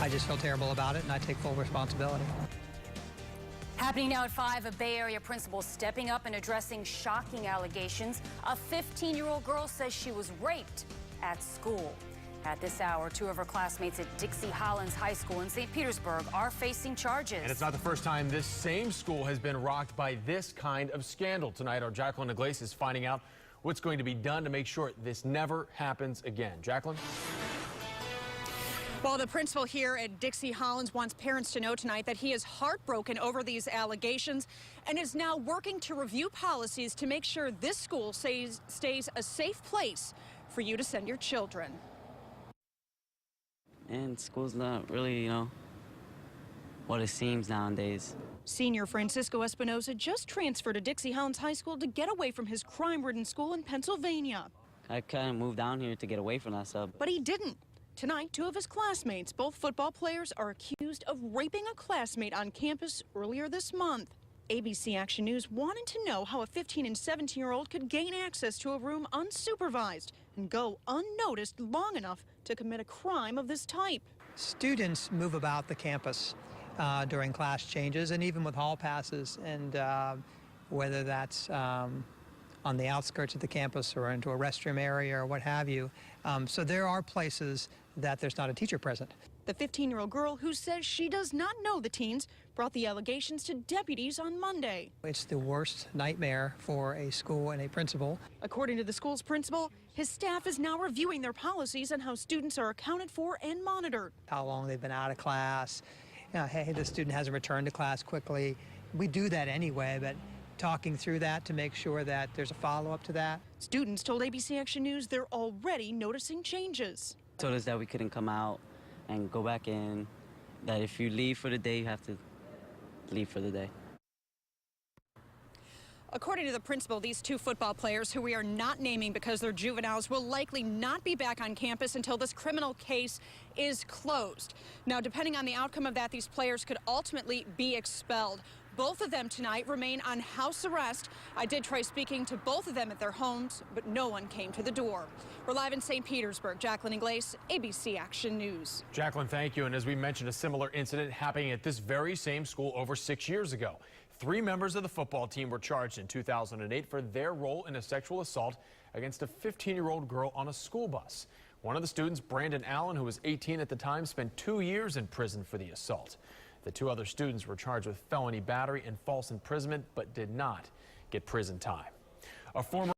I just feel terrible about it, and I take full responsibility. Happening now at 5, a Bay Area principal stepping up and addressing shocking allegations. A 15-year-old girl says she was raped at school. At this hour, 2 of her classmates at Dixie Hollins High School in St. Petersburg are facing charges. And it's not the first time this same school has been rocked by this kind of scandal. Tonight, our Jacqueline Iglesias is finding out what's going to be done to make sure this never happens again. Jacqueline? Well, the principal here at Dixie Hollins wants parents to know tonight that he is heartbroken over these allegations and is now working to review policies to make sure this school stays a safe place for you to send your children. And school's not really, what it seems nowadays. Senior Francisco Espinoza just transferred to Dixie Hollins High School to get away from his crime-ridden school in Pennsylvania. I kind of moved down here to get away from that stuff. But he didn't. Tonight, 2 of his classmates, both football players, are accused of raping a classmate on campus earlier this month. ABC Action News wanted to know how a 15 and 17-year-old could gain access to a room unsupervised and go unnoticed long enough to commit a crime of this type. Students move about the campus during class changes and even with hall passes, and whether that's on the outskirts of the campus or into a restroom area or what have you. So there are places that there's not a teacher present. The 15-year-old girl, who says she does not know the teens, brought the allegations to deputies on Monday. It's the worst nightmare for a school and a principal. According to the school's principal, his staff is now reviewing their policies on how students are accounted for and monitored. How long they've been out of class. Hey, the student hasn't returned to class quickly. We do that anyway, but talking through that to make sure that there's a follow-up to that. Students told ABC Action News they're already noticing changes. Told us that we couldn't come out and go back in, that if you leave for the day, you have to leave for the day. According to the principal, these 2 football players, who we are not naming because they're juveniles, will likely not be back on campus until this criminal case is closed. Now, depending on the outcome of that, these players could ultimately be expelled. Both of them tonight remain on house arrest. I did try speaking to both of them at their homes, but no one came to the door. We're live in St. Petersburg. Jacqueline Iglesias, ABC Action News. Jacqueline, thank you. And as we mentioned, a similar incident happening at this very same school over 6 years ago. 3 members of the football team were charged in 2008 for their role in a sexual assault against a 15-year-old girl on a school bus. One of the students, Brandon Allen, who was 18 at the time, spent 2 years in prison for the assault. The 2 other students were charged with felony battery and false imprisonment, but did not get prison time. A former